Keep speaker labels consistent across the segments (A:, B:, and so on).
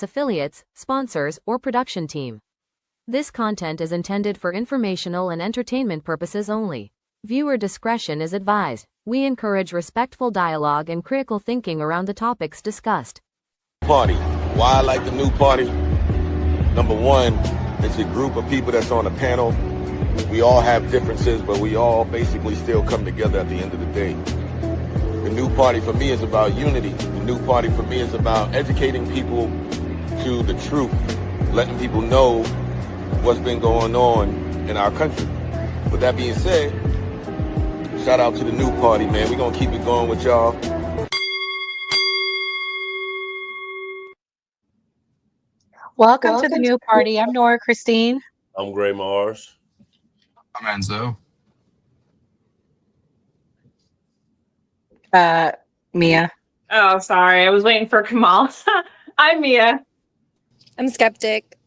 A: affiliates, sponsors, or production team. This content is intended for informational and entertainment purposes only. Viewer discretion is advised. We encourage respectful dialogue and critical thinking around the topics discussed.
B: Party. Why I like the new party? Number one, it's a group of people that's on a panel. We all have differences, but we all basically still come together at the end of the day. The new party for me is about unity. The new party for me is about educating people to the truth, letting people know what's been going on in our country. With that being said, shout out to the new party, man. We're going to keep it going with y'all.
C: Welcome to the new party. I'm Nora Christine.
D: I'm Gray Mars.
E: I'm Enzo.
C: Mia.
F: Oh, sorry. I was waiting for Kamal. I'm Mia.
G: I'm Skeptic.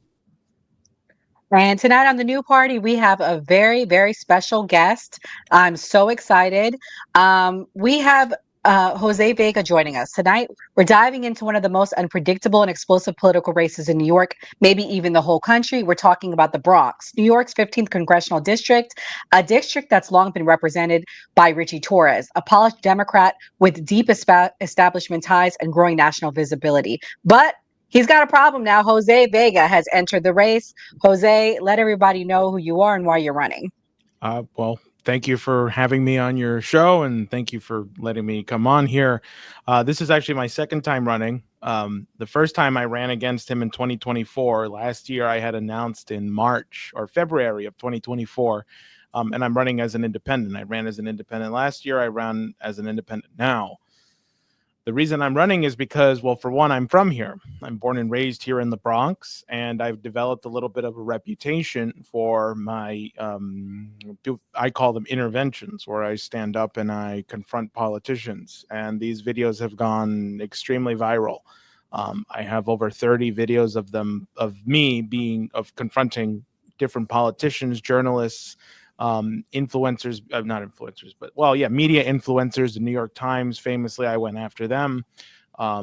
C: And tonight on the new party, we have a very, very special guest. I'm so excited. We have Jose Vega joining us. Tonight, we're diving into one of the most unpredictable and explosive political races in New York, maybe even the whole country. We're talking about the Bronx, New York's 15th congressional district, a district that's long been represented by Ritchie Torres, a polished Democrat with deep establishment ties and growing national visibility. But he's got a problem now. Jose Vega has entered the race. Jose, let everybody know who you are and why you're running.
H: Well, thank you for having me on your show, and thank you for letting me come on here. This is actually my second time running. The first time I ran against him in 2024. Last year, I had announced in March or February of 2024, and I'm running as an independent. I ran as an independent last year. I ran as an independent now. The reason I'm running is because, well, for one, I'm from here. I'm born and raised here in the Bronx, and I've developed a little bit of a reputation for my, I call them interventions, where I stand up and I confront politicians. And these videos have gone extremely viral. I have over 30 videos of them, of me confronting different politicians, journalists, influencers, not influencers, but media influencers. The New York Times, famously, I went after them. I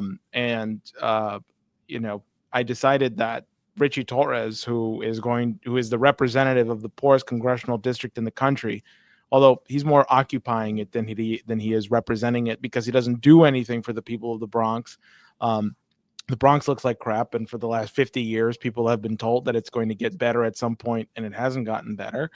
H: decided that Ritchie Torres, who is the representative of the poorest congressional district in the country, although he's more occupying it than he is representing it, because he doesn't do anything for the people of the Bronx. The Bronx looks like crap, and for the last 50 years, people have been told that it's going to get better at some point, and it hasn't gotten better.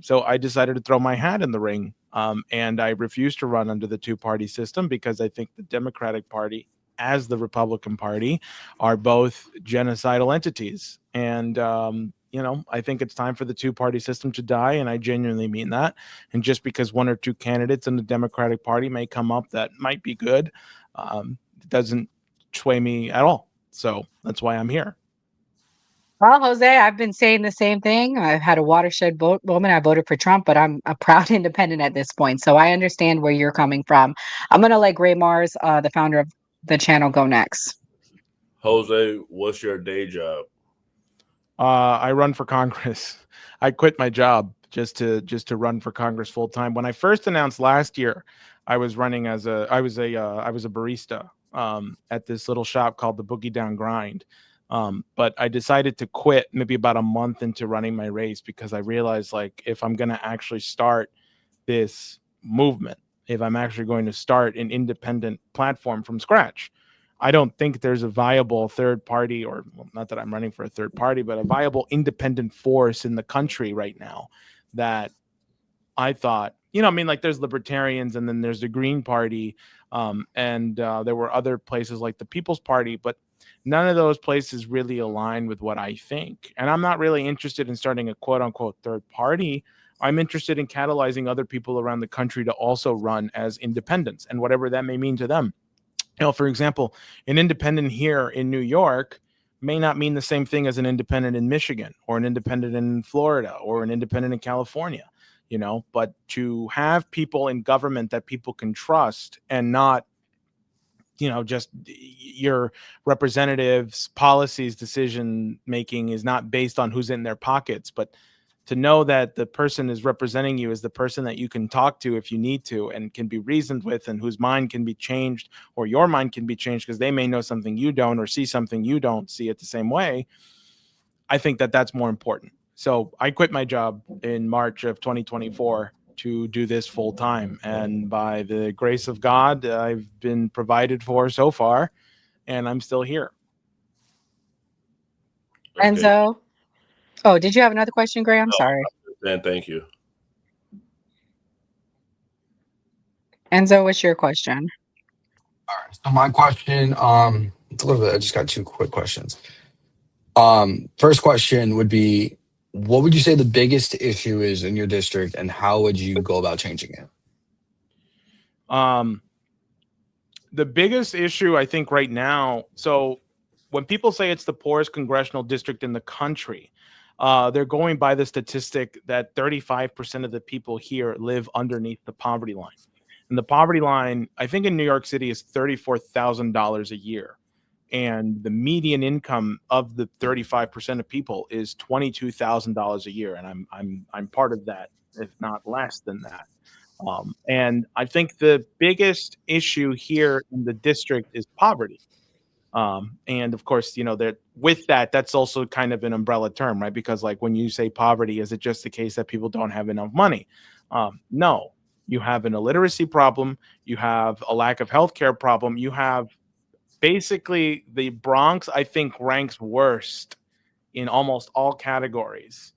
H: So I decided to throw my hat in the ring, and I refused to run under the two-party system because I think the Democratic Party, as the Republican Party, are both genocidal entities. And, I think it's time for the two-party system to die, and I genuinely mean that. And just because one or two candidates in the Democratic Party may come up that might be good, it doesn't sway me at all. So that's why I'm here.
C: Well, Jose, I've been saying the same thing. I've had a watershed moment. I voted for Trump, but I'm a proud independent at this point. So I understand where you're coming from. I'm going to let Gray Mars, the founder of the channel, go next.
D: Jose, what's your day job?
H: I run for Congress. I quit my job just to run for Congress full time. When I first announced last year, I was running I was a barista at this little shop called the Boogie Down Grind. But I decided to quit maybe about a month into running my race, because I realized, like, if I'm going to actually start this movement, if I'm actually going to start an independent platform from scratch, I don't think there's a viable third party, or not that I'm running for a third party, but a viable independent force in the country right now that I thought, like, there's libertarians, and then there's the Green Party, and there were other places like the People's Party, but none of those places really align with what I think. And I'm not really interested in starting a quote unquote third party. I'm interested in catalyzing other people around the country to also run as independents, and whatever that may mean to them. For example, an independent here in New York may not mean the same thing as an independent in Michigan, or an independent in Florida, or an independent in California. But to have people in government that people can trust, and not, just your representatives' policies, decision making is not based on who's in their pockets, but to know that the person is representing you is the person that you can talk to if you need to and can be reasoned with, and whose mind can be changed, or your mind can be changed because they may know something you don't or see something you don't see it the same way. I think that that's more important. So I quit my job in March of 2024 to do this full time. And by the grace of God, I've been provided for so far, and I'm still here.
D: Okay.
C: Enzo. Oh, did you have another question, Gray? I'm sorry.
D: And thank you.
C: Enzo, what's your question?
E: All right. So my question, it's a little bit. I just got two quick questions. First question would be, what would you say the biggest issue is in your district, and how would you go about changing it?
H: The biggest issue, I think, right now, so when people say it's the poorest congressional district in the country, they're going by the statistic that 35% of the people here live underneath the poverty line. And the poverty line, I think in New York City, is $34,000 a year. And the median income of the 35% of people is $22,000 a year. And I'm part of that, if not less than that. And I think the biggest issue here in the district is poverty. And of course, that with that, that's also kind of an umbrella term, right? Because like when you say poverty, is it just the case that people don't have enough money? No, you have an illiteracy problem. You have a lack of healthcare problem. You have basically the Bronx, I think, ranks worst in almost all categories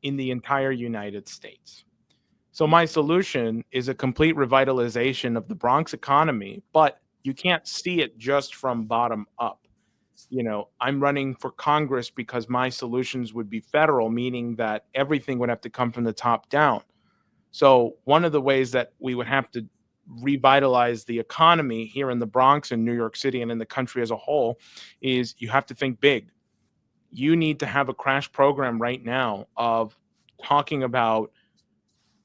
H: in the entire United States. So my solution is a complete revitalization of the Bronx economy, but you can't see it just from bottom up. I'm running for Congress because my solutions would be federal, meaning that everything would have to come from the top down. So one of the ways that we would have to revitalize the economy here in the Bronx and New York City and in the country as a whole is you have to think big. You need to have a crash program right now of talking about,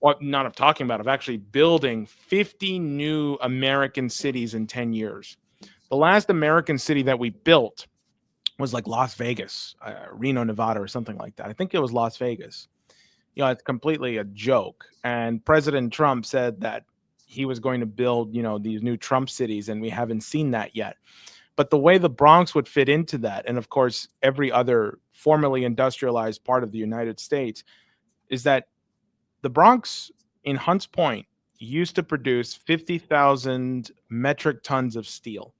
H: or not of talking about, of actually building 50 new American cities in 10 years. The last American city that we built was like Las Vegas, Reno, Nevada, or something like that. I think it was Las Vegas. It's completely a joke. And President Trump said that he was going to build, these new Trump cities, and we haven't seen that yet. But the way the Bronx would fit into that, and of course, every other formerly industrialized part of the United States, is that the Bronx in Hunts Point used to produce 50,000 metric tons of steel.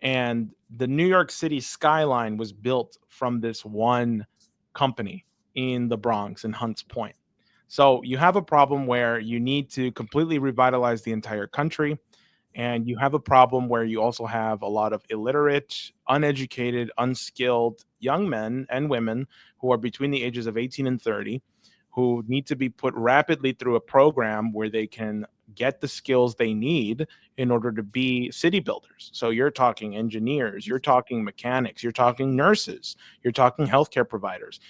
H: And the New York City skyline was built from this one company in the Bronx in Hunts Point. So you have a problem where you need to completely revitalize the entire country. And you have a problem where you also have a lot of illiterate, uneducated, unskilled young men and women who are between the ages of 18 and 30 who need to be put rapidly through a program where they can get the skills they need in order to be city builders. So you're talking engineers, you're talking mechanics, you're talking nurses, you're talking healthcare providers,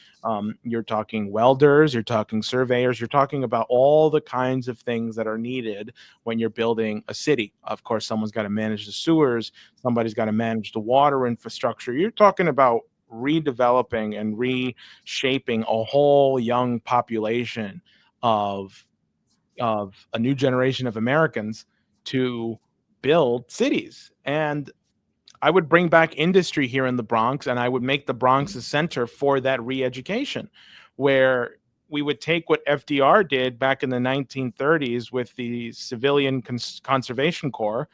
H: you're talking welders, you're talking surveyors, you're talking about all the kinds of things that are needed when you're building a city. Of course, someone's got to manage the sewers, somebody's got to manage the water infrastructure. You're talking about redeveloping and reshaping a whole young population of a new generation of Americans to build cities. And I would bring back industry here in the Bronx, and I would make the Bronx a center for that re-education, where we would take what FDR did back in the 1930s with the Civilian Conservation Corps,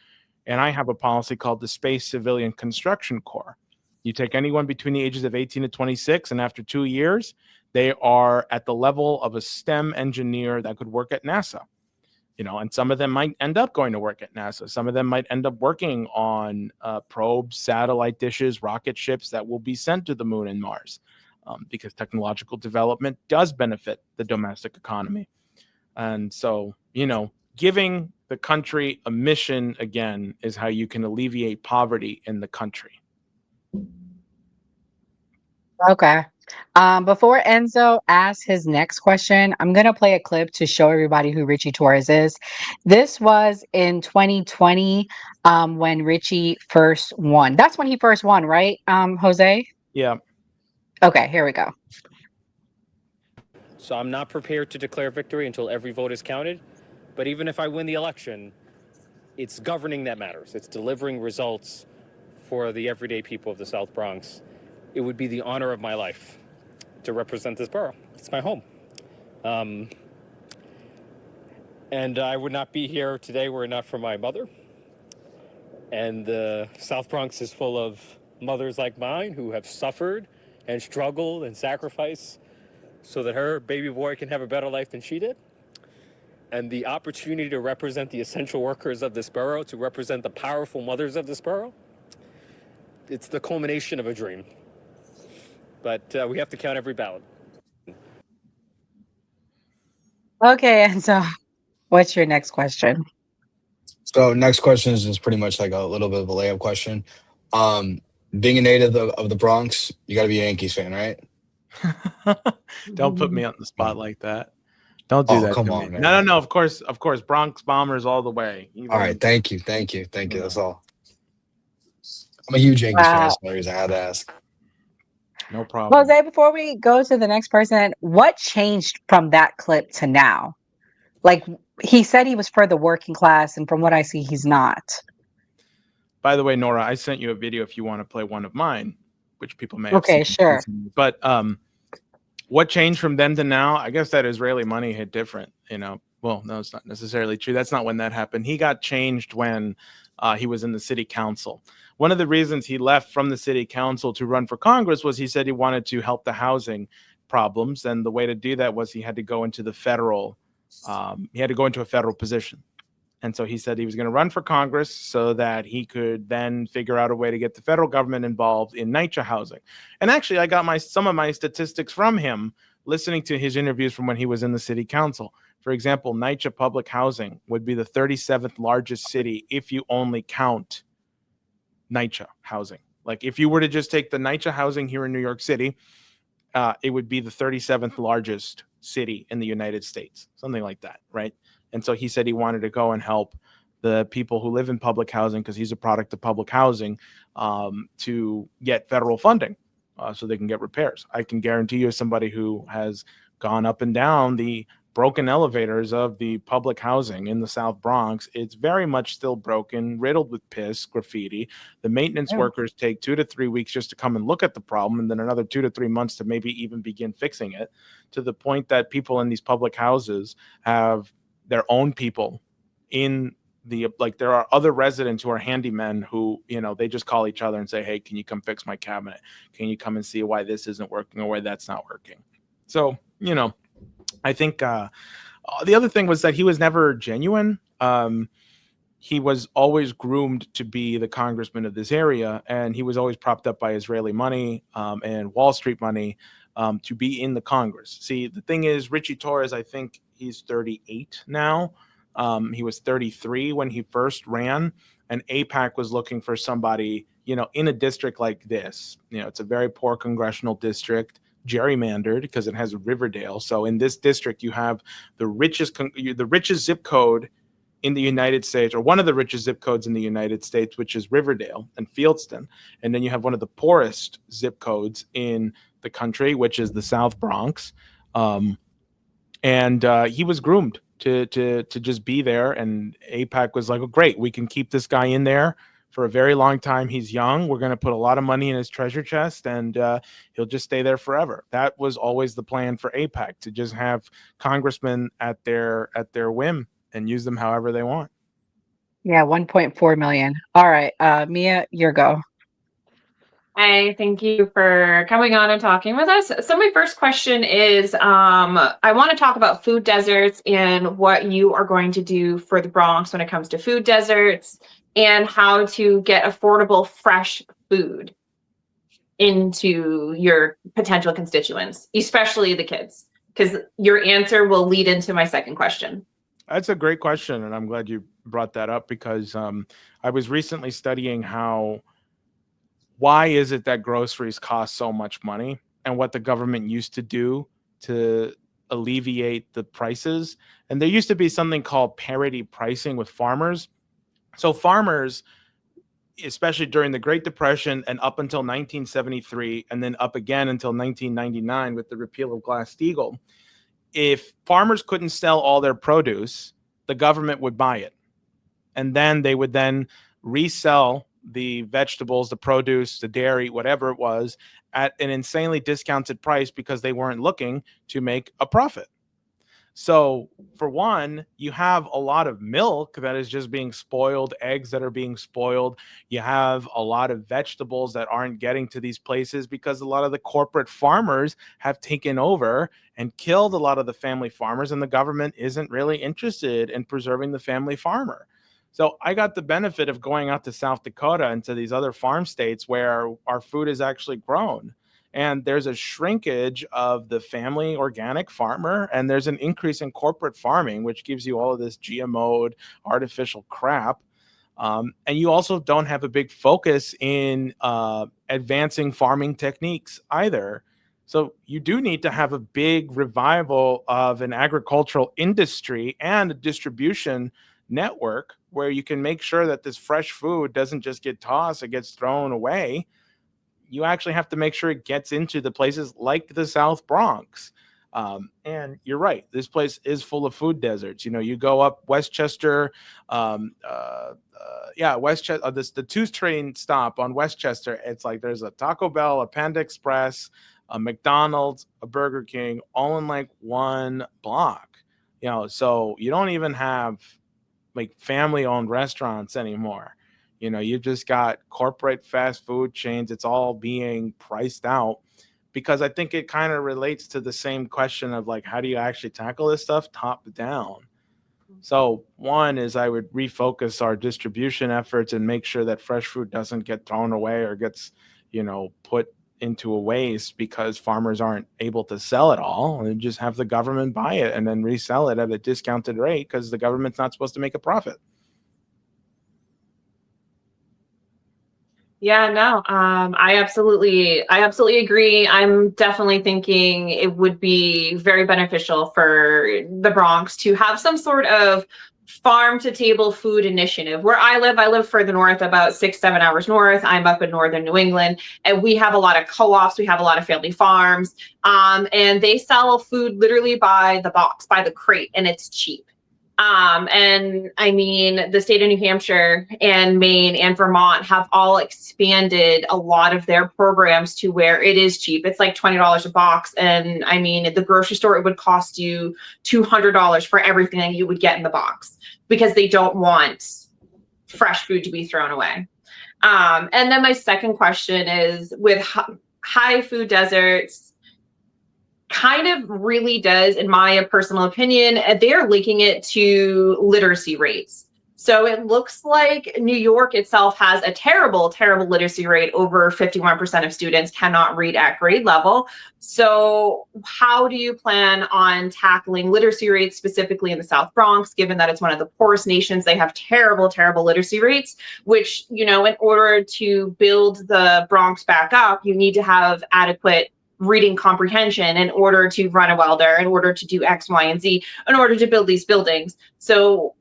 H: and I have a policy called the Space Civilian Construction Corps. You take anyone between the ages of 18 to 26, and after 2 years, they are at the level of a STEM engineer that could work at NASA. And some of them might end up going to work at NASA. Some of them might end up working on probes, satellite dishes, rocket ships that will be sent to the moon and Mars, because technological development does benefit the domestic economy. And so, giving the country a mission again is how you can alleviate poverty in the country.
C: Okay. Before Enzo asks his next question, I'm going to play a clip to show everybody who Ritchie Torres is. This was in 2020 when Ritchie first won. That's when he first won, right, Jose?
H: Yeah.
C: Okay, here we go.
I: So I'm not prepared to declare victory until every vote is counted. But even if I win the election, it's governing that matters. It's delivering results for the everyday people of the South Bronx. It would be the honor of my life to represent this borough. It's my home. And I would not be here today were it not for my mother. And the South Bronx is full of mothers like mine who have suffered and struggled and sacrificed so that her baby boy can have a better life than she did. And the opportunity to represent the essential workers of this borough, to represent the powerful mothers of this borough, it's the culmination of a dream. But we have to count every ballot.
C: Okay, and so what's your next question?
E: So next question is just pretty much like a little bit of a layup question. Um, Being a native of the Bronx, you got to be a Yankees fan, right?
H: Don't put me on the spot like that. Don't do
E: Oh,
H: that
E: come
H: to me.
E: on, man.
H: No. Of course. Bronx Bombers all the way.
E: All right, thank you.
H: You
E: That's
H: know,
E: all. I'm a huge Yankees fan.
C: Wow.
E: That's the reason I had to ask.
H: no problem.
C: Jose, before we go to the next person, what changed from that clip to now? Like, he said he was for the working class, and from what I see, he's not.
H: By the way, Nora, I sent you a video if you want to play one of mine, which people may have
C: Okay,
H: seen.
C: sure.
H: But what changed from then to now? I guess that Israeli money hit different, you know. Well, no, it's not necessarily true. That's not when that happened. He got changed when he was in the city council. One of the reasons he left from the city council to run for Congress was he said he wanted to help the housing problems. And the way to do that was he had to go into the federal, a federal position. And so he said he was going to run for Congress so that he could then figure out a way to get the federal government involved in NYCHA housing. And actually, I got some of my statistics from him listening to his interviews from when he was in the city council. For example, NYCHA public housing would be the 37th largest city if you only count NYCHA housing. Like if you were to just take the NYCHA housing here in New York City, it would be the 37th largest city in the United States, something like that, right? And so he said he wanted to go and help the people who live in public housing because he's a product of public housing to get federal funding so they can get repairs. I can guarantee you, as somebody who has gone up and down the broken elevators of the public housing in the South Bronx, it's very much still broken, riddled with piss, graffiti. The maintenance workers take 2 to 3 weeks just to come and look at the problem, and then another 2 to 3 months to maybe even begin fixing it, to the point that people in these public houses have their own people in the, like, there are other residents who are handymen who, you know, they just call each other and say, hey, can you come fix my cabinet? Can you come and see why this isn't working or why that's not working? So, you know, I think the other thing was that he was never genuine. He was always groomed to be the congressman of this area, and he was always propped up by Israeli money and Wall Street money to be in the Congress. See, the thing is, Ritchie Torres, I think he's 38 now. He was 33 when he first ran, and AIPAC was looking for somebody, you know, in a district like this. You know, it's a very poor congressional district, gerrymandered because it has Riverdale. So in this district, you have the richest zip code in the United States, or one of the richest zip codes in the United States, which is Riverdale and Fieldston. And then you have one of the poorest zip codes in the country, which is the South Bronx. And he was groomed to just be there. And AIPAC was like, oh, great, we can keep this guy in there for a very long time. He's young. We're going to put a lot of money in his treasure chest, and he'll just stay there forever. That was always the plan for AIPAC, to just have congressmen at their whim and use them however they want.
C: Yeah, 1.4 million. All right, Mia, your go.
F: I thank you for coming on and talking with us. So my first question is, I want to talk about food deserts and what you are going to do for the Bronx when it comes to food deserts and how to get affordable, fresh food into your potential constituents, especially the kids, because your answer will lead into my second question.
H: That's a great question, and I'm glad you brought that up, because I was recently studying why is it that groceries cost so much money, and what the government used to do to alleviate the prices. And there used to be something called parity pricing with farmers. So farmers, especially during the Great Depression and up until 1973, and then up again until 1999 with the repeal of Glass-Steagall, if farmers couldn't sell all their produce, the government would buy it. And then they would then resell the vegetables, the produce, the dairy, whatever it was, at an insanely discounted price because they weren't looking to make a profit. So, for one, you have a lot of milk that is just being spoiled, eggs that are being spoiled. You have a lot of vegetables that aren't getting to these places because a lot of the corporate farmers have taken over and killed a lot of the family farmers, and the government isn't really interested in preserving the family farmer. So, I got the benefit of going out to South Dakota and to these other farm states where our food is actually grown. And there's a shrinkage of the family organic farmer, and there's an increase in corporate farming, which gives you all of this GMO'd artificial crap. And you also don't have a big focus in advancing farming techniques either. So you do need to have a big revival of an agricultural industry and a distribution network where you can make sure that this fresh food doesn't just get tossed, it gets thrown away. You actually have to make sure it gets into the places like the South Bronx. And you're right, this place is full of food deserts. You go up Westchester, Westchester, the 2 train stop on Westchester. It's like there's a Taco Bell, a Panda Express, a McDonald's, a Burger King, all in like one block. So you don't even have like family owned restaurants anymore. You've just got corporate fast food chains. It's all being priced out because I think it kind of relates to the same question of like, how do you actually tackle this stuff top down? So one is I would refocus our distribution efforts and make sure that fresh food doesn't get thrown away or gets, put into a waste because farmers aren't able to sell it all, and just have the government buy it and then resell it at a discounted rate because the government's not supposed to make a profit.
F: Yeah, no, I absolutely agree. I'm definitely thinking it would be very beneficial for the Bronx to have some sort of farm to table food initiative. Where I live further north, about 6-7 hours north. I'm up in northern New England, and we have a lot of co-ops. We have a lot of family farms, and they sell food literally by the box, by the crate, and it's cheap. And I mean, the state of New Hampshire and Maine and Vermont have all expanded a lot of their programs to where it is cheap. It's like $20 a box. And I mean, at the grocery store, it would cost you $200 for everything that you would get in the box because they don't want fresh food to be thrown away. And then my second question is, with high food deserts, kind of really does, in my personal opinion, they're linking it to literacy rates. So it looks like New York itself has a terrible, terrible literacy rate. Over 51% of students cannot read at grade level. So how do you plan on tackling literacy rates specifically in the South Bronx, given that it's one of the poorest nations? They have terrible, terrible literacy rates, which, in order to build the Bronx back up, you need to have adequate reading comprehension in order to run a welder, in order to do X, Y, and Z, in order to build these buildings. So,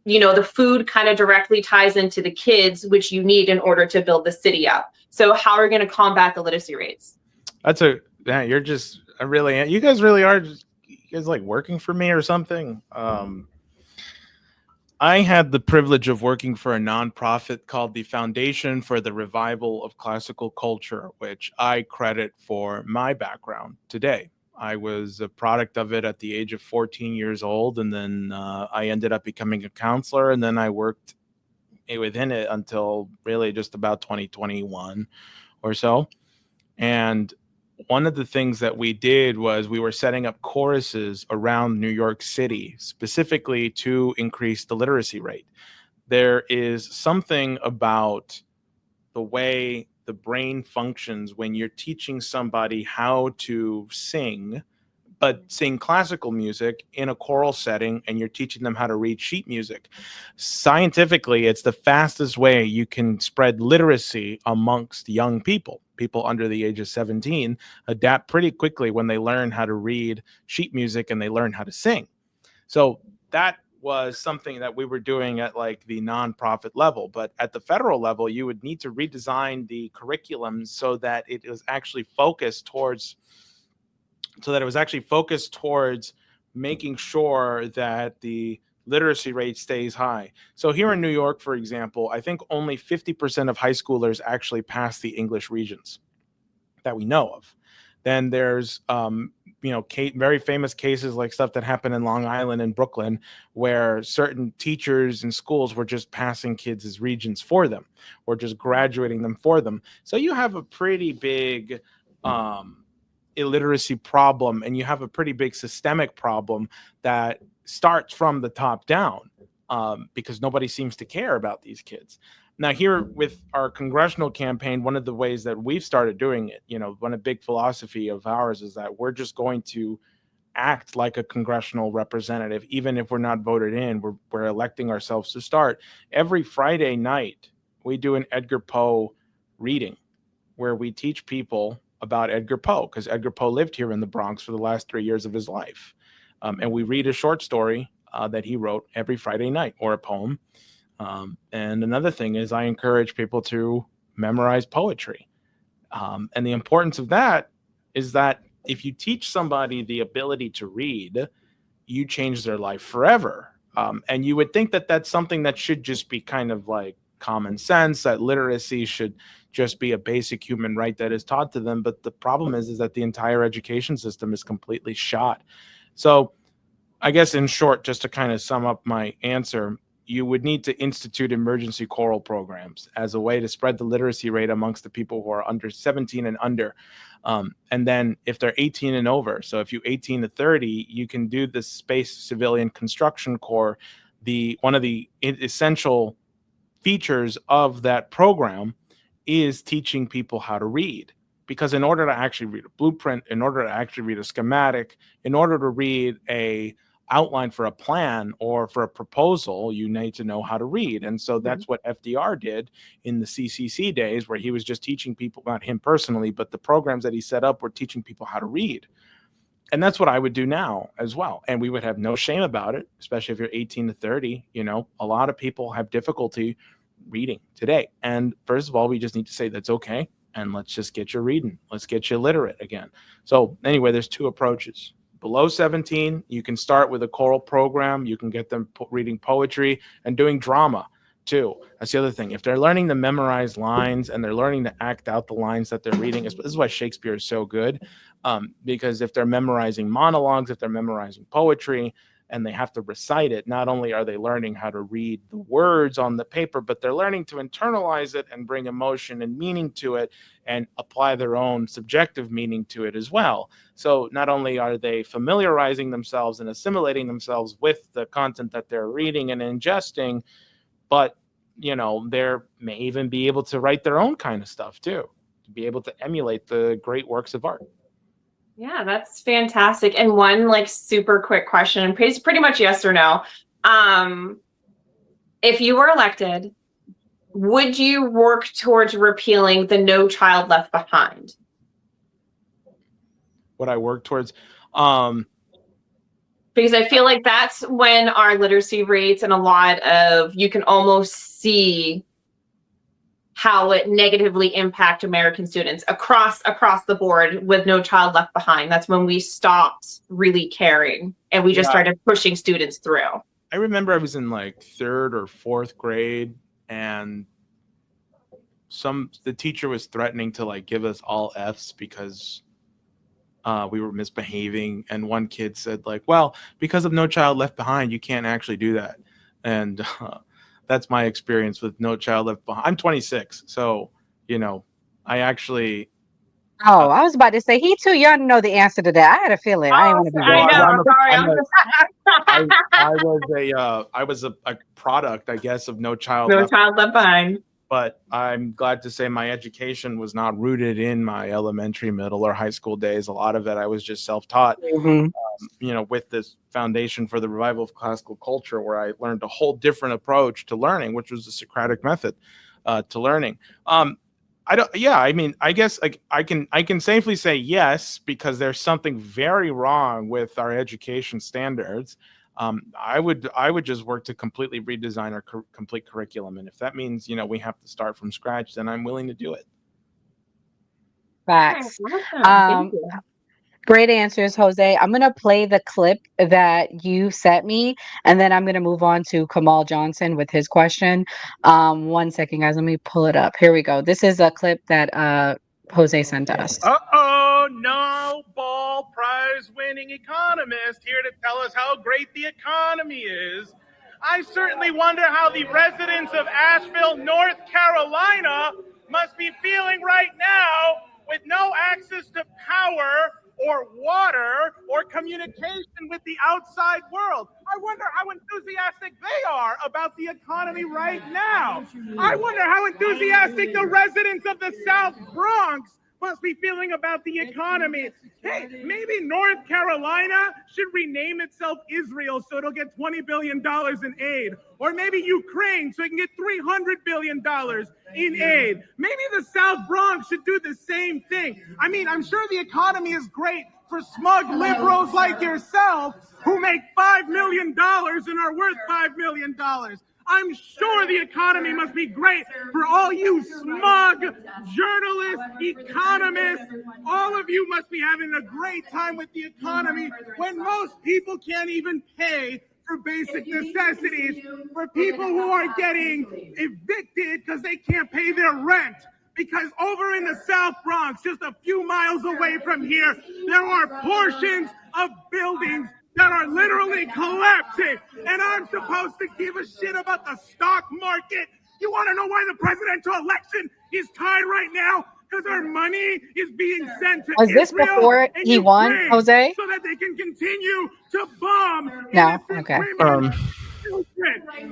F: the food kind of directly ties into the kids, which you need in order to build the city up. So how are we going to combat the literacy rates?
H: You guys really are just, you guys like working for me or something. I had the privilege of working for a nonprofit called the Foundation for the Revival of Classical Culture, which I credit for my background today. I was a product of it at the age of 14 years old, and then I ended up becoming a counselor, and then I worked within it until really just about 2021 or so. And one of the things that we did was we were setting up choruses around New York City, specifically to increase the literacy rate. There is something about the way the brain functions when you're teaching somebody how to sing, but sing classical music in a choral setting, and you're teaching them how to read sheet music. Scientifically, it's the fastest way you can spread literacy amongst young people. People under the age of 17 adapt pretty quickly when they learn how to read sheet music and they learn how to sing. So that was something that we were doing at like the nonprofit level. But at the federal level, you would need to redesign the curriculum so that it is actually focused towards so that it was actually focused towards making sure that the literacy rate stays high. So here in New York, for example, I think only 50% of high schoolers actually pass the English regions that we know of. Then there's very famous cases like stuff that happened in Long Island and Brooklyn, where certain teachers and schools were just passing kids as regions for them, or just graduating them for them. So you have a pretty big illiteracy problem, and you have a pretty big systemic problem that starts from the top down, because nobody seems to care about these kids. Now, here with our congressional campaign, one of the ways that we've started doing it, one of big philosophy of ours is that we're just going to act like a congressional representative, even if we're not voted in. We're electing ourselves to start. Every Friday night, we do an Edgar Poe reading where we teach people about Edgar Poe, because Edgar Poe lived here in the Bronx for the last 3 years of his life. And we read a short story that he wrote every Friday night, or a poem. And another thing is I encourage people to memorize poetry. And the importance of that is that if you teach somebody the ability to read, you change their life forever. And you would think that that's something that should just be kind of like common sense, that literacy should just be a basic human right that is taught to them. But the problem is that the entire education system is completely shot. So I guess in short, just to kind of sum up my answer, you would need to institute emergency choral programs as a way to spread the literacy rate amongst the people who are under 17 and under. And then if they're 18 and over, so if you 18 to 30, you can do the Space Civilian Construction Corps. One of the essential features of that program is teaching people how to read. Because in order to actually read a blueprint, in order to actually read a schematic, in order to read a outline for a plan or for a proposal, you need to know how to read. And so that's what FDR did in the CCC days, where he was just teaching people, not him personally, but the programs that he set up were teaching people how to read. And that's what I would do now as well. And we would have no shame about it, especially if you're 18 to 30. A lot of people have difficulty reading today. And first of all, we just need to say that's okay. And let's just get you reading. Let's get you literate again. So anyway, there's two approaches. Below 17, you can start with a choral program. You can get them reading poetry and doing drama too. That's the other thing. If they're learning to memorize lines and they're learning to act out the lines that they're reading, this is why Shakespeare is so good. Because if they're memorizing monologues, if they're memorizing poetry, and they have to recite it, not only are they learning how to read the words on the paper, but they're learning to internalize it and bring emotion and meaning to it and apply their own subjective meaning to it as well. So not only are they familiarizing themselves and assimilating themselves with the content that they're reading and ingesting, but they may even be able to write their own kind of stuff too, to be able to emulate the great works of art.
F: Yeah, that's fantastic. And one super quick question, pretty much yes or no. If you were elected, would you work towards repealing the No Child Left Behind?
H: Would I work towards?
F: Because I feel like that's when our literacy rates and you can almost see how it negatively impact American students across the board with No Child Left Behind. That's when we stopped really caring and we just started pushing students through.
H: I remember I was in third or fourth grade, and the teacher was threatening to give us all Fs because we were misbehaving. And one kid said well, because of No Child Left Behind, you can't actually do that. And that's my experience with No Child Left Behind. I'm 26, so I actually.
C: Oh, I was about to say he too young to know the answer to that. I had a feeling. I didn't want to be
H: I was a product, I guess, of No Child
F: Left Behind.
H: But I'm glad to say my education was not rooted in my elementary, middle, or high school days. A lot of it I was just self-taught. With this foundation for the revival of classical culture, where I learned a whole different approach to learning, which was the Socratic method to learning. I guess I can safely say yes, because there's something very wrong with our education standards. I would just work to completely redesign our complete curriculum, and if that means we have to start from scratch, then I'm willing to do it.
C: Facts. Great answers, Jose. I'm going to play the clip that you sent me, and then I'm going to move on to Kamal Johnson with his question. One second, guys. Let me pull it up. Here we go. This is a clip that Jose sent us.
J: Uh-oh, Nobel Prize winning economist here to tell us how great the economy is. I certainly wonder how the residents of Asheville, North Carolina must be feeling right now with no access to power or water or communication with the outside world. I wonder how enthusiastic they are about the economy right now. I wonder how enthusiastic the residents of the South Bronx must be feeling about the economy. Hey, maybe North Carolina should rename itself Israel so it'll get $20 billion in aid. Or maybe Ukraine so it can get $300 billion in aid. Maybe the South Bronx should do the same thing. I mean, I'm sure the economy is great for smug liberals like yourself who make $5 million and are worth $5 million. I'm sure the economy must be great for all you smug journalists, economists. All of you must be having a great time with the economy when most people can't even pay for basic necessities, for people who are getting evicted because they can't pay their rent. Because over in the South Bronx, just a few miles away from here, there are portions of buildings that are literally collapsing. And I'm supposed to give a shit about the stock market? You want to know why the presidential election is tied right now? Because our money is being sent to
C: Was this
J: Israel
C: before
J: and
C: he won,
J: Ukraine
C: Jose?
J: so that they can continue to bomb
C: No?
J: innocent
C: Okay.
J: women.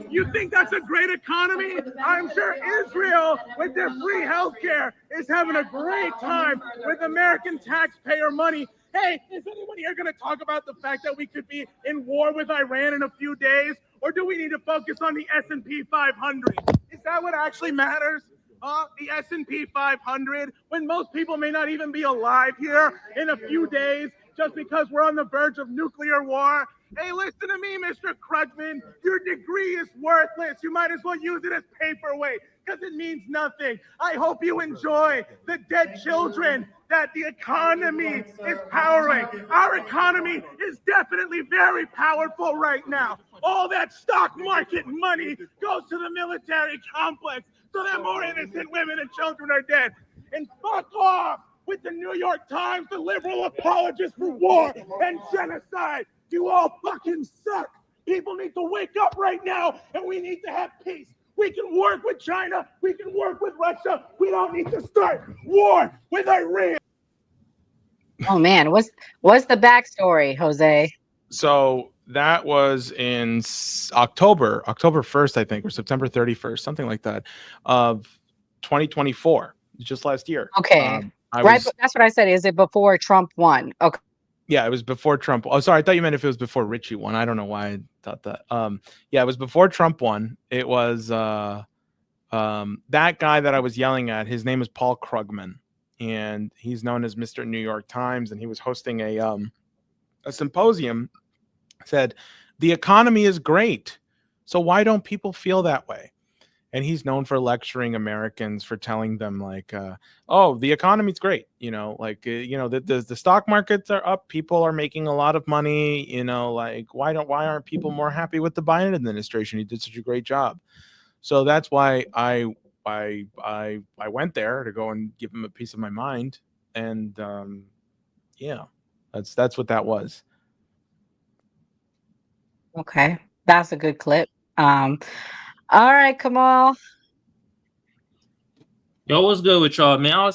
J: You think that's a great economy? I'm sure Israel, with their free healthcare, is having a great time with American taxpayer money. Hey, is anyone here going to talk about the fact that we could be in war with Iran in a few days? Or do we need to focus on the S&P 500? Is that what actually matters? The S&P 500, when most people may not even be alive here in a few days just because we're on the verge of nuclear war. Hey, listen to me, Mr. Krugman. Your degree is worthless. You might as well use it as paperweight because it means nothing. I hope you enjoy the dead children that the economy is powering. Our economy is definitely very powerful right now. All that stock market money goes to the military complex so that more innocent women and children are dead. And fuck off with the New York Times, the liberal apologists for war and genocide. You all fucking suck. People need to wake up right now, and we need to have peace. We can work with China. We can work with Russia. We don't need to start war with Iran.
C: Oh man, what's the backstory, Jose?
H: So that was in October 1st, I think, or September 31st, something like that, of 2024, just last year.
C: Okay. That's what I said. Is it before Trump won? Okay.
H: Yeah, it was before Trump. Oh, sorry, I thought you meant if it was before Ritchie won. I don't know why I thought that. Yeah, it was before Trump won. It was that guy that I was yelling at. His name is Paul Krugman, and he's known as Mr. New York Times, and he was hosting a symposium. Said the economy is great, so why don't people feel that way? And he's known for lecturing Americans, for telling them like, oh, the economy's great, the stock markets are up, people are making a lot of money, like why aren't people more happy with the Biden administration? He did such a great job. So that's why I went there to go and give him a piece of my mind, and yeah, that's what that was.
C: Okay, that's a good clip. All right, Kamal.
K: Yo, what's good with y'all, man? I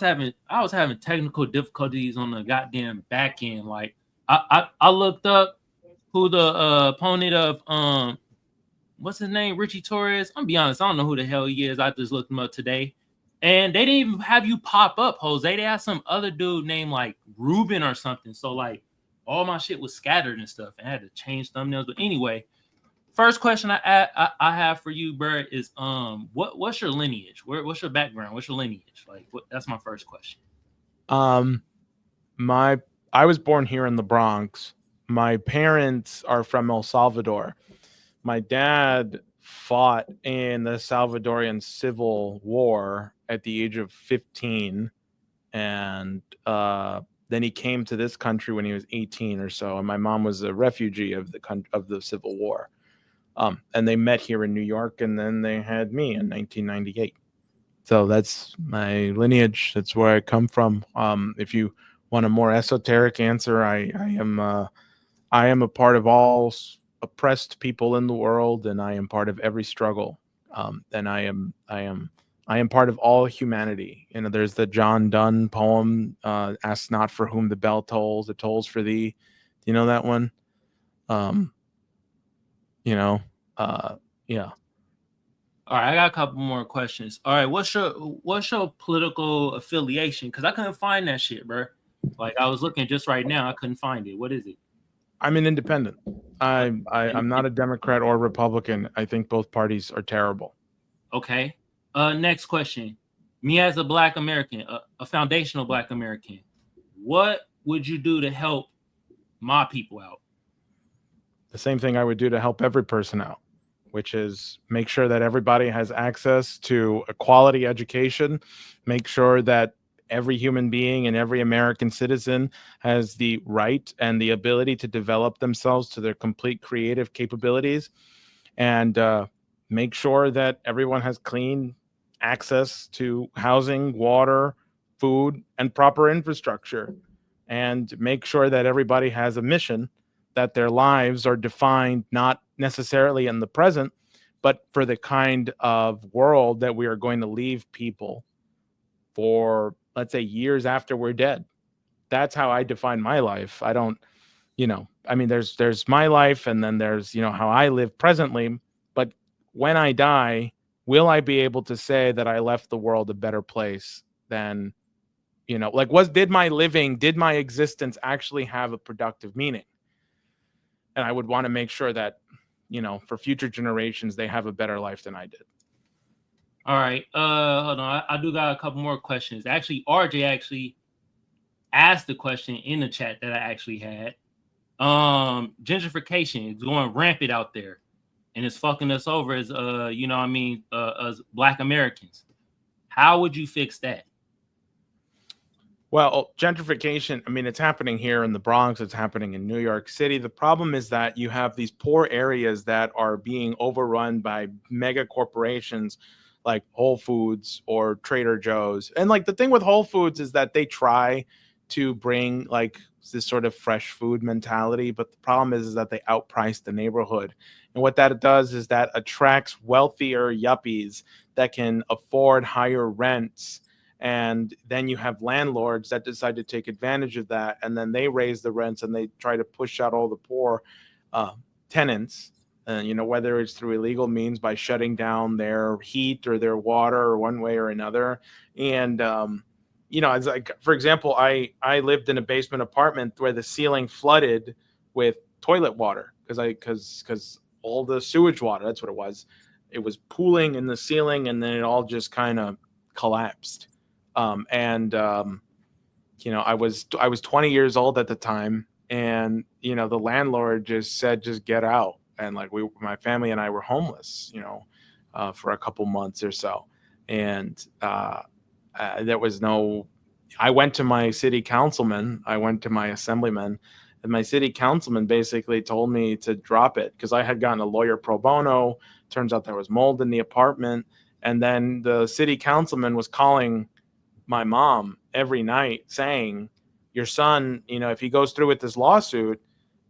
K: was having technical difficulties on the goddamn back end. Like I looked up who the opponent of what's his name? Ritchie Torres. I'm be honest, I don't know who the hell he is. I just looked him up today. And they didn't even have you pop up, Jose. They had some other dude named like Ruben or something. So like all my shit was scattered and stuff. And I had to change thumbnails. But anyway, first question I have for you, Bert, is what's your lineage? What's your background? What's your lineage? Like that's my first question.
H: I was born here in the Bronx. My parents are from El Salvador. My dad fought in the Salvadorian Civil War at the age of 15, and Then he came to this country when he was 18 or so, and my mom was a refugee of the Civil War. And they met here in New York, and then they had me in 1998. So that's my lineage. That's where I come from. If you want a more esoteric answer, I am a part of all oppressed people in the world, and I am part of every struggle. And I am part of all humanity. You know, there's the John Donne poem, "Ask not for whom the bell tolls; it tolls for thee." Do you know that one? Um, you know, yeah.
K: All right, I got a couple more questions. All right, what's your political affiliation? Because I couldn't find that shit, bro. Like I was looking just right now, I couldn't find it. What is it?
H: I'm an independent. I'm not a Democrat or Republican. I think both parties are terrible.
K: Okay. Next question. Me as a Black American, a foundational Black American, what would you do to help my people out?
H: The same thing I would do to help every person out, which is make sure that everybody has access to a quality education, make sure that every human being and every American citizen has the right and the ability to develop themselves to their complete creative capabilities, and make sure that everyone has clean access to housing, water, food, and proper infrastructure, and make sure that everybody has a mission, that their lives are defined not necessarily in the present, but for the kind of world that we are going to leave people for, let's say, years after we're dead. That's how I define my life. I don't, I mean, there's my life, and then there's, how I live presently. But when I die, will I be able to say that I left the world a better place than, did my existence actually have a productive meaning? And I would want to make sure that, for future generations, they have a better life than I did.
K: All right. Hold on. I do got a couple more questions. Actually, RJ actually asked the question in the chat that I actually had. Gentrification is going rampant out there, and it's fucking us over as as Black Americans. How would you fix that?
H: Well, gentrification, I mean, it's happening here in the Bronx. It's happening in New York City. The problem is that you have these poor areas that are being overrun by mega corporations like Whole Foods or Trader Joe's. And like the thing with Whole Foods is that they try to bring like this sort of fresh food mentality, but the problem is that they outprice the neighborhood. And what that does is that attracts wealthier yuppies that can afford higher rents. And then you have landlords that decide to take advantage of that, and then they raise the rents and they try to push out all the poor tenants, whether it's through illegal means by shutting down their heat or their water or one way or another. And it's like, for example, I lived in a basement apartment where the ceiling flooded with toilet water because all the sewage water, that's what it was pooling in the ceiling, and then it all just kind of collapsed. I was 20 years old at the time, and the landlord just said, just get out. And like my family and I were homeless, for a couple months or so. And there was I went to my city councilman, I went to my assemblyman, and my city councilman basically told me to drop it because I had gotten a lawyer pro bono. Turns out there was mold in the apartment. And then the city councilman was calling my mom every night saying, your son, if he goes through with this lawsuit,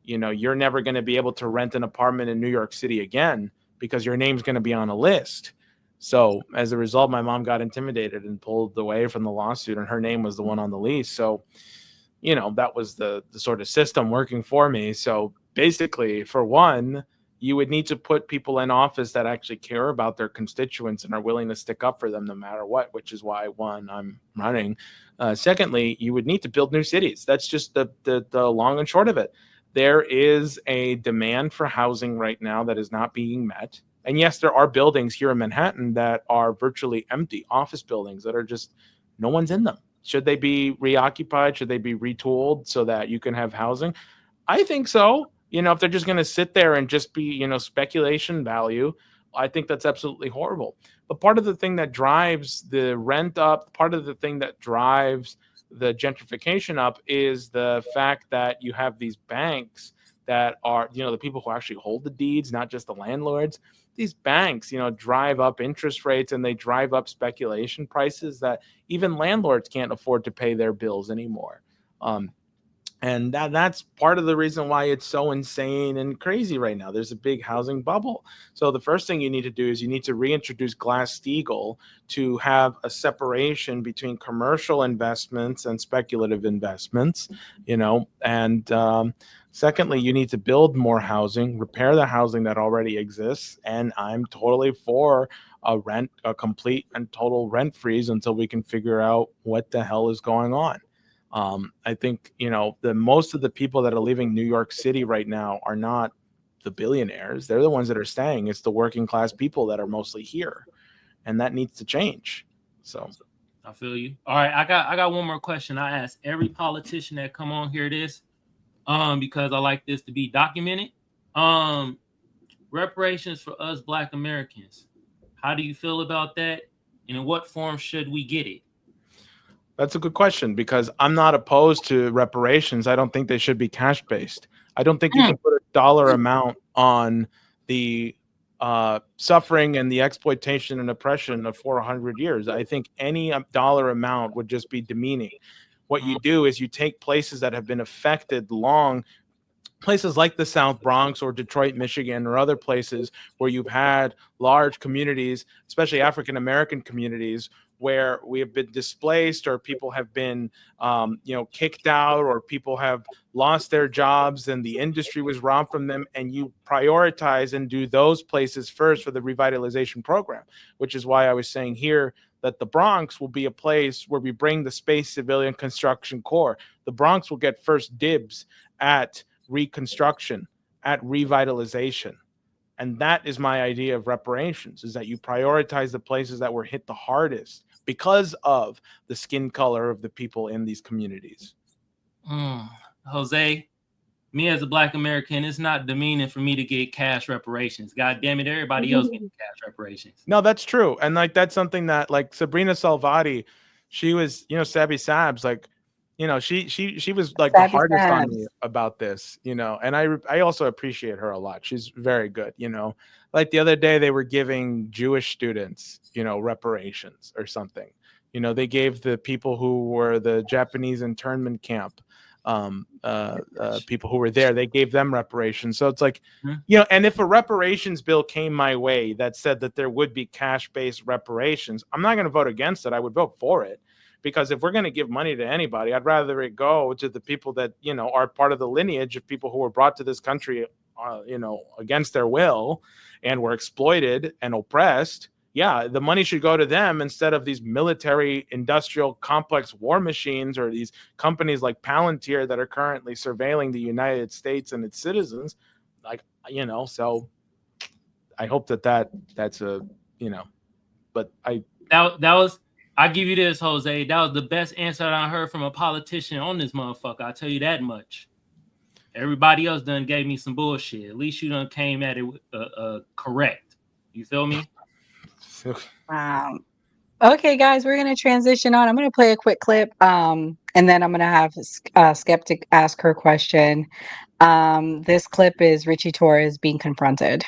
H: you're never going to be able to rent an apartment in New York City again because your name's going to be on a list. So as a result, my mom got intimidated and pulled away from the lawsuit, and her name was the one on the lease. So, that was the sort of system working for me. So basically, for one, you would need to put people in office that actually care about their constituents and are willing to stick up for them no matter what, which is why, one, I'm running. Secondly, you would need to build new cities. That's just the long and short of it. There is a demand for housing right now that is not being met. And yes, there are buildings here in Manhattan that are virtually empty, office buildings that are just, no one's in them. Should they be reoccupied? Should they be retooled so that you can have housing? I think so. If they're just going to sit there and just be, speculation value, I think that's absolutely horrible. But part of the thing that drives the rent up, part of the thing that drives the gentrification up is the fact that you have these banks that are, the people who actually hold the deeds, not just the landlords. These banks, drive up interest rates, and they drive up speculation prices that even landlords can't afford to pay their bills anymore. And that's part of the reason why it's so insane and crazy right now. There's a big housing bubble. So the first thing you need to do is you need to reintroduce Glass-Steagall to have a separation between commercial investments and speculative investments, and secondly, you need to build more housing, repair the housing that already exists. And I'm totally for a complete and total rent freeze until we can figure out what the hell is going on. I think, the most of the people that are leaving New York City right now are not the billionaires. They're the ones that are staying. It's the working class people that are mostly here, and that needs to change. So
K: I feel you. All right, I got one more question. I ask every politician that come on here this, because I like this to be documented. Reparations for us Black Americans. How do you feel about that? And in what form should we get it?
H: that's a good question, because I'm not opposed to reparations. I don't think they should be cash based. I don't think you can put a dollar amount on the suffering and the exploitation and oppression of 400 years. I think any dollar amount would just be demeaning. What you do is you take places that have been affected long, places like the South Bronx or Detroit, Michigan, or other places where you've had large communities, especially African American communities, where we have been displaced, or people have been, kicked out, or people have lost their jobs and the industry was robbed from them. And you prioritize and do those places first for the revitalization program, which is why I was saying here that the Bronx will be a place where we bring the Space Civilian Construction Corps. The Bronx will get first dibs at reconstruction, at revitalization. And that is my idea of reparations, is that you prioritize the places that were hit the hardest because of the skin color of the people in these communities.
K: Jose, me as a Black American, it's not demeaning for me to get cash reparations. God damn it, everybody else gets cash reparations.
H: No, that's true. And that's something that, like, Sabrina Salvati, she was, Sabby Sabs, like, she was like the hardest on me about this, and I also appreciate her a lot. She's very good, like the other day they were giving Jewish students, reparations or something. They gave the people who were the Japanese internment camp, people who were there, they gave them reparations. So it's like, and if a reparations bill came my way that said that there would be cash-based reparations, I'm not going to vote against it. I would vote for it. Because if we're going to give money to anybody, I'd rather it go to the people that, are part of the lineage of people who were brought to this country, against their will and were exploited and oppressed. Yeah, the money should go to them instead of these military industrial complex war machines or these companies like Palantir that are currently surveilling the United States and its citizens. Like, so I hope that's a, but
K: that was, I give you this, Jose. That was the best answer that I heard from a politician on this motherfucker. I'll tell you that much. Everybody else done gave me some bullshit. At least you done came at it correct. You feel me?
C: Wow. Okay, guys, we're going to transition on. I'm going to play a quick clip, and then I'm going to have Skeptic ask her question. This clip is Ritchie Torres being confronted.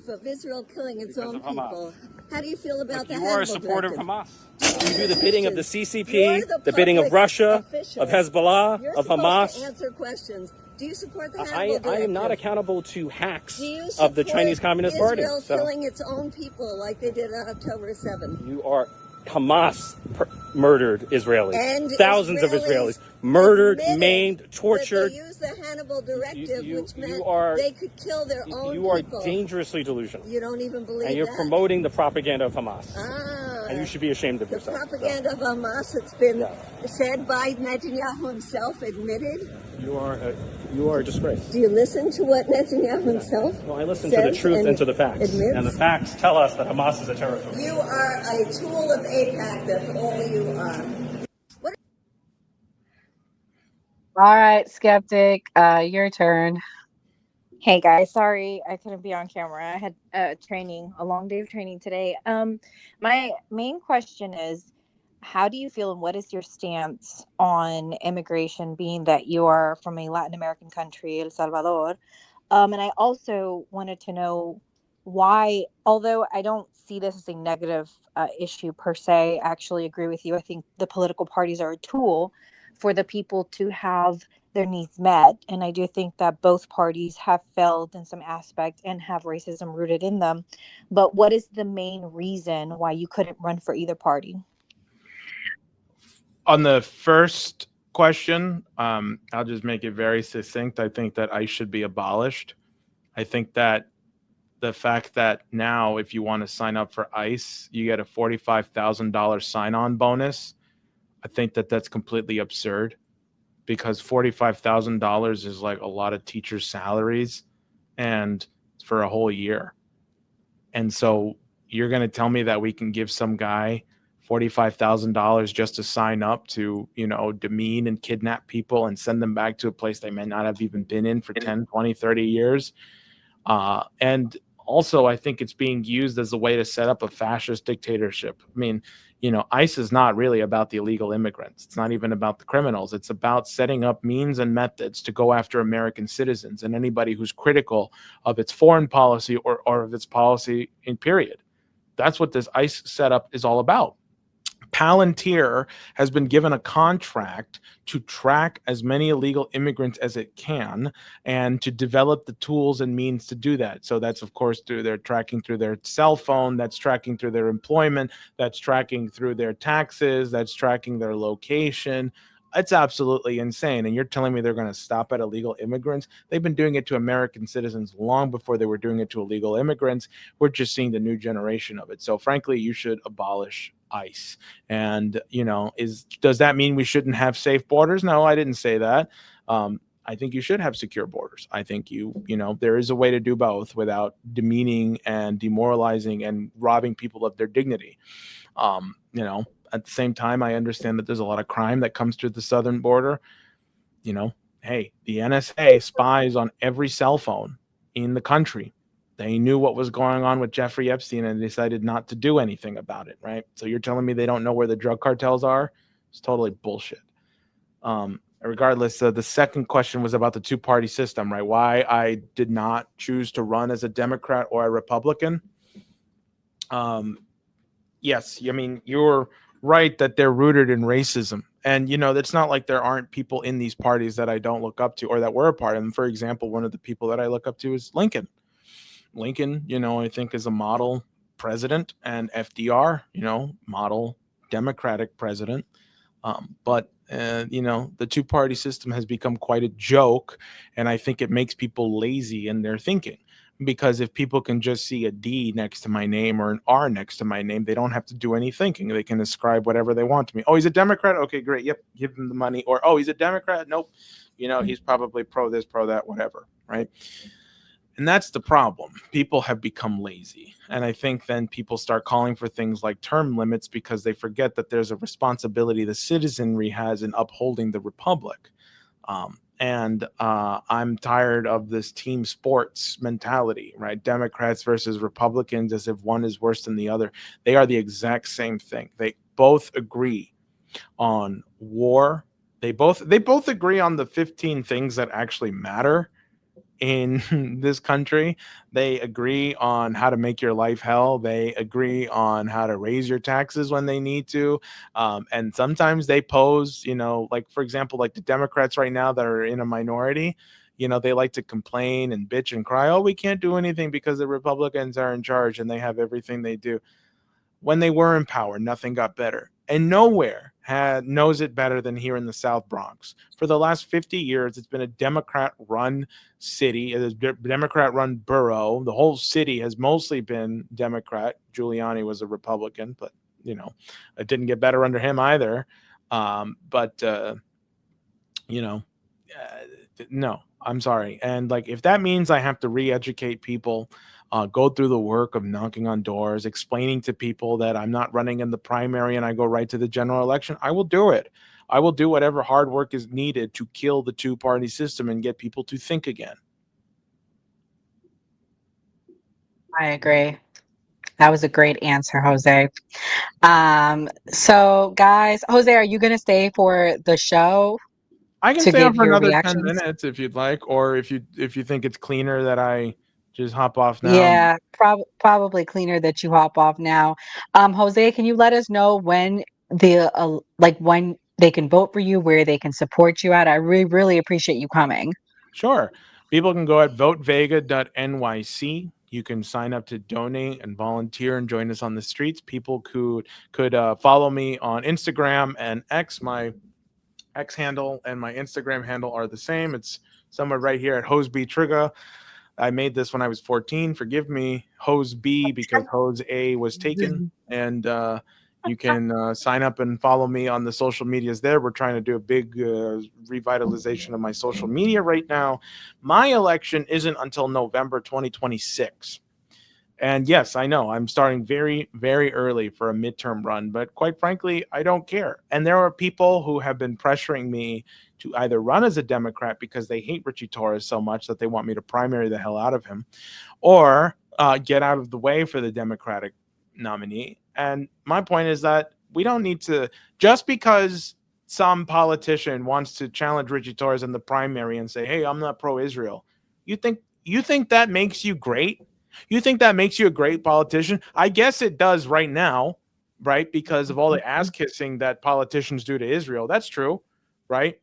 L: Of Israel killing its own people. How do you feel about that?
I: You are a supporter of Hamas. You do the bidding of the CCP, the bidding of Russia, of Hezbollah, of Hamas.
L: To answer questions. Do you support the Hannibal Directive?
I: I am not accountable to hacks of the Chinese Communist Party.
L: Israel killing its own people like they did on October 7th.
I: You are Hamas murdered Israelis. And thousands of Israelis murdered, maimed, tortured.
L: They used the Hannibal Directive, which meant they could kill their own people.
I: You are dangerously delusional.
L: You don't even believe that?
I: And you're promoting the propaganda of Hamas. And you should be ashamed of yourself.
L: The propaganda of Hamas that's been said by Netanyahu himself, admitted.
I: You are a disgrace.
L: Do you listen to what Netanyahu himself
I: No, I listen to the truth and to the facts.
L: Admits?
I: And the facts tell us that Hamas is a terrorist.
L: You are a tool of AIPAC, that's all you are.
C: All right, Skeptic, your turn.
G: Hey guys, sorry I couldn't be on camera. I had a long day of training today. My main question is, how do you feel and what is your stance on immigration, being that you are from a Latin American country, El Salvador? And I also wanted to know why, although I don't see this as a negative issue per se, I actually agree with you. I think the political parties are a tool for the people to have their needs met. And I do think that both parties have failed in some aspect and have racism rooted in them. But what is the main reason why you couldn't run for either party?
H: On the first question, I'll just make it very succinct. I think that ICE should be abolished. I think that the fact that now, if you want to sign up for ICE, you get a $45,000 sign-on bonus. I think that that's completely absurd, because $45,000 is like a lot of teachers' salaries, and for a whole year. And so you're going to tell me that we can give some guy $45,000 just to sign up to, demean and kidnap people and send them back to a place they may not have even been in for 10, 20, 30 years. And also, I think it's being used as a way to set up a fascist dictatorship. I mean, ICE is not really about the illegal immigrants. It's not even about the criminals. It's about setting up means and methods to go after American citizens and anybody who's critical of its foreign policy or of its policy in period. That's what this ICE setup is all about. Palantir has been given a contract to track as many illegal immigrants as it can and to develop the tools and means to do that. So that's, of course, through their tracking through their cell phone, that's tracking through their employment, that's tracking through their taxes, that's tracking their location. It's absolutely insane. And you're telling me they're going to stop at illegal immigrants? They've been doing it to American citizens long before they were doing it to illegal immigrants. We're just seeing the new generation of it. So frankly, you should abolish ICE. And, does that mean we shouldn't have safe borders? No, I didn't say that. I think you should have secure borders. I think there is a way to do both without demeaning and demoralizing and robbing people of their dignity. At the same time, I understand that there's a lot of crime that comes through the southern border. Hey, the NSA spies on every cell phone in the country. They knew what was going on with Jeffrey Epstein and decided not to do anything about it, right? So you're telling me they don't know where the drug cartels are? It's totally bullshit. Regardless, the second question was about the two-party system, right? Why I did not choose to run as a Democrat or a Republican. Yes, I mean, you're right that they're rooted in racism. And, it's not like there aren't people in these parties that I don't look up to or that were a part of them. For example, one of the people that I look up to is Lincoln. Lincoln, I think is a model president, and FDR, model Democratic president. But the two-party system has become quite a joke, and I think it makes people lazy in their thinking. Because if people can just see a D next to my name or an R next to my name, they don't have to do any thinking. They can ascribe whatever they want to me. Oh, he's a Democrat? Okay, great. Yep, give him the money. Or, oh, he's a Democrat? Nope. He's probably pro this, pro that, whatever, right? And that's the problem. People have become lazy. And I think then people start calling for things like term limits because they forget that there's a responsibility the citizenry has in upholding the republic. I'm tired of this team sports mentality, right? Democrats versus Republicans, as if one is worse than the other. They are the exact same thing. They both agree on war. They both agree on the 15 things that actually matter in this country. They agree on how to make your life hell. They agree on how to raise your taxes when they need to. And sometimes they pose, like, for example, like the Democrats right now that are in a minority, they like to complain and bitch and cry. Oh, we can't do anything because the Republicans are in charge and they have everything they do. When they were in power, nothing got better. And nowhere knows it better than here in the South Bronx. For the last 50 years, it's been a Democrat-run city, a Democrat-run borough. The whole city has mostly been Democrat. Giuliani was a Republican, but, it didn't get better under him either. No, I'm sorry. And like, if that means I have to re-educate people, go through the work of knocking on doors, explaining to people that I'm not running in the primary and I go right to the general election, I will do it. I will do whatever hard work is needed to kill the two-party system and get people to think again.
C: I agree. That was a great answer, Jose. So guys, Jose, are you gonna stay for the show
H: I can
C: to
H: stay on
C: give
H: for
C: your
H: another 10
C: reactions?
H: minutes if you'd like, or if you think it's cleaner that I just hop off now.
C: Yeah, probably cleaner that you hop off now. Jose, can you let us know when when they can vote for you, where they can support you at? I really appreciate you coming.
H: Sure. People can go at votevega.nyc. You can sign up to donate and volunteer and join us on the streets. People could follow me on Instagram and X. My X handle and my Instagram handle are the same. It's somewhere right here at Hoseby Trigger. I made this when I was 14. Forgive me, Hose B, because Hose A was taken. And you can sign up and follow me on the social medias there. We're trying to do a big revitalization of my social media right now. My election isn't until November 2026. And yes, I know I'm starting very, very early for a midterm run, but quite frankly, I don't care. And there are people who have been pressuring me to either run as a Democrat because they hate Ritchie Torres so much that they want me to primary the hell out of him, or get out of the way for the Democratic nominee. And my point is that we don't need to, just because some politician wants to challenge Ritchie Torres in the primary and say, "Hey, I'm not pro-Israel," you think that makes you great? You think that makes you a great politician? I guess it does right now, right? Because of all the ass kissing that politicians do to Israel. That's true, right?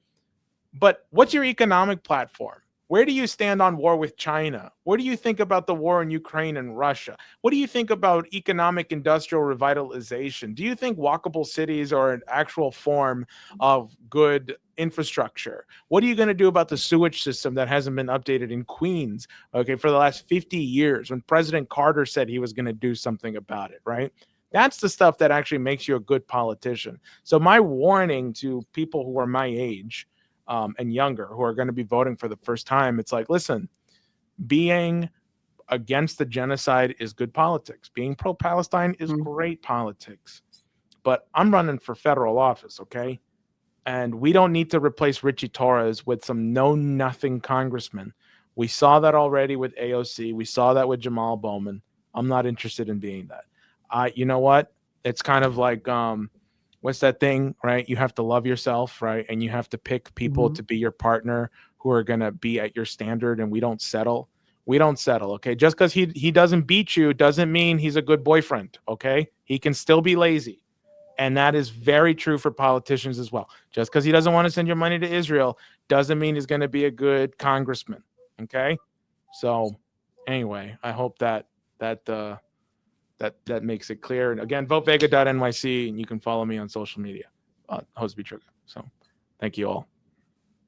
H: But what's your economic platform? Where do you stand on war with China? What do you think about the war in Ukraine and Russia? What do you think about economic industrial revitalization? Do you think walkable cities are an actual form of good infrastructure? What are you going to do about the sewage system that hasn't been updated in Queens, okay, for the last 50 years when President Carter said he was going to do something about it, right? That's the stuff that actually makes you a good politician. So my warning to people who are my age, and younger, who are going to be voting for the first time, it's like, listen, being against the genocide is good politics. Being pro-Palestine is great politics. But I'm running for federal office, okay? And we don't need to replace Ritchie Torres with some know-nothing congressman. We saw that already with AOC. We saw that with Jamal Bowman. I'm not interested in being that. You know what? It's kind of like what's that thing, right? You have to love yourself, right? And you have to pick people to be your partner who are going to be at your standard, and we don't settle. We don't settle, okay? Just because he doesn't beat you doesn't mean he's a good boyfriend, okay? He can still be lazy. And that is very true for politicians as well. Just because he doesn't want to send your money to Israel doesn't mean he's going to be a good congressman, okay? So anyway, I hope that makes it clear. And again, votevega.nyc, and you can follow me on social media, Hoseby Trigger. So thank you all.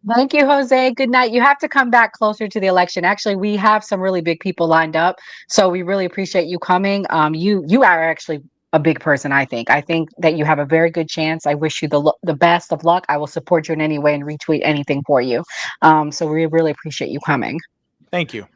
C: Thank you, Jose. Good night. You have to come back closer to the election. Actually, we have some really big people lined up, so we really appreciate you coming. You are actually a big person. I think. I think that you have a very good chance. I wish you the best of luck. I will support you in any way and retweet anything for you. So we really appreciate you coming.
H: Thank you.